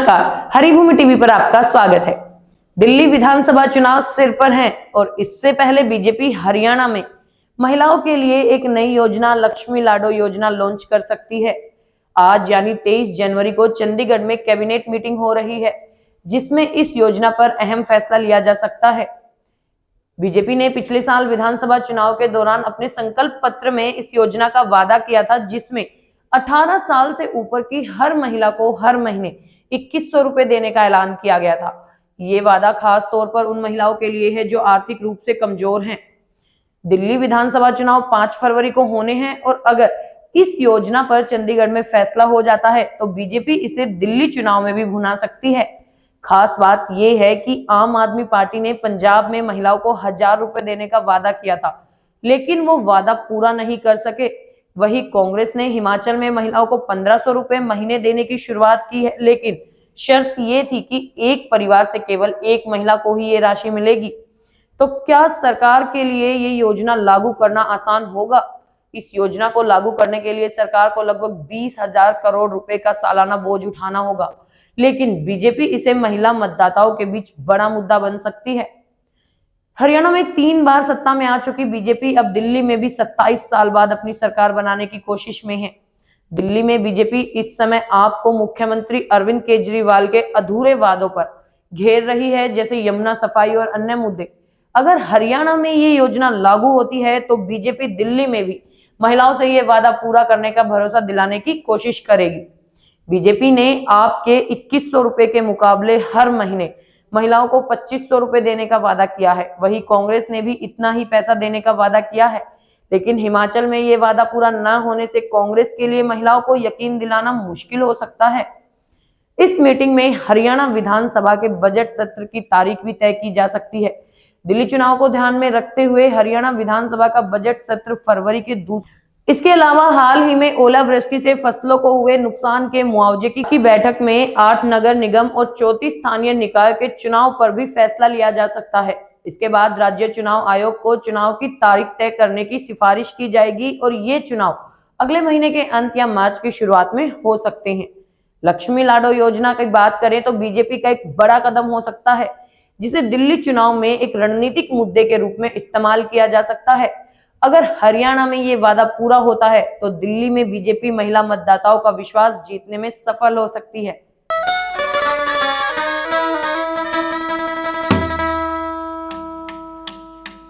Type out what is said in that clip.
नमस्कार, हरिभूमि टीवी पर आपका स्वागत है। दिल्ली विधानसभा चुनाव सिर पर हैं और इससे पहले बीजेपी हरियाणा में महिलाओं के लिए एक नई योजना लक्ष्मी लाडो योजना लॉन्च कर सकती है। आज यानी 23 जनवरी को चंडीगढ़ में कैबिनेट मीटिंग हो रही है, जिसमें इस योजना पर अहम फैसला लिया जा सकता है। बीजेपी ने पिछले साल विधानसभा चुनाव के दौरान अपने संकल्प पत्र में इस योजना का वादा किया था, जिसमें 18 साल से ऊपर की हर महिला को हर महीने 2100 रुपए देने का ऐलान किया गया था। ये वादा खास तौर पर उन महिलाओं के लिए है जो आर्थिक रूप से कमजोर हैं। दिल्ली विधानसभा चुनाव 5 फरवरी को होने हैं और अगर इस योजना पर चंडीगढ़ में फैसला हो जाता है तो बीजेपी इसे दिल्ली चुनाव में भी भुना सकती है। खास बात यह है कि आम आदमी पार्टी ने पंजाब में महिलाओं को 1000 रुपए देने का वादा किया था, लेकिन वो वादा पूरा नहीं कर सके। वही कांग्रेस ने हिमाचल में महिलाओं को 1500 रुपए महीने देने की शुरुआत की है, लेकिन शर्त ये थी कि एक परिवार से केवल एक महिला को ही ये राशि मिलेगी। तो क्या सरकार के लिए ये योजना लागू करना आसान होगा? इस योजना को लागू करने के लिए सरकार को लगभग 20,000 करोड़ रुपए का सालाना बोझ उठाना होगा, लेकिन बीजेपी इसे महिला मतदाताओं के बीच बड़ा मुद्दा बन सकती है। हरियाणा में 3 बार सत्ता में आ चुकी बीजेपी अब दिल्ली में भी 27 साल बाद अपनी सरकार बनाने की कोशिश में है। दिल्ली में बीजेपी इस समय आपको मुख्यमंत्री अरविंद केजरीवाल के अधूरे वादों पर घेर रही है, जैसे यमुना सफाई और अन्य मुद्दे। अगर हरियाणा में ये योजना लागू होती है तो बीजेपी दिल्ली में भी महिलाओं से ये वादा पूरा करने का भरोसा दिलाने की कोशिश करेगी। बीजेपी ने आपके 2100 रुपए के मुकाबले हर महीने महिलाओं को 2500 रुपए देने का वादा किया है। वही कांग्रेस ने भी इतना ही पैसा देने का वादा किया है, लेकिन हिमाचल में ये वादा पूरा न होने से कांग्रेस के लिए महिलाओं को यकीन दिलाना मुश्किल हो सकता है। इस मीटिंग में हरियाणा विधानसभा के बजट सत्र की तारीख भी तय की जा सकती है। दिल्ली चुनाव को ध्यान में रखते हुए हरियाणा विधानसभा का बजट सत्र फरवरी के इसके अलावा हाल ही में ओलावृष्टि से फसलों को हुए नुकसान के मुआवजे की बैठक में 8 नगर निगम और 34 स्थानीय निकाय के चुनाव पर भी फैसला लिया जा सकता है। इसके बाद राज्य चुनाव आयोग को चुनाव की तारीख तय करने की सिफारिश की जाएगी और ये चुनाव अगले महीने के अंत या मार्च की शुरुआत में हो सकते हैं। लक्ष्मी लाडो योजना की बात करें तो बीजेपी का एक बड़ा कदम हो सकता है, जिसे दिल्ली चुनाव में एक रणनीतिक मुद्दे के रूप में इस्तेमाल किया जा सकता है। अगर हरियाणा में ये वादा पूरा होता है तो दिल्ली में बीजेपी महिला मतदाताओं का विश्वास जीतने में सफल हो सकती है।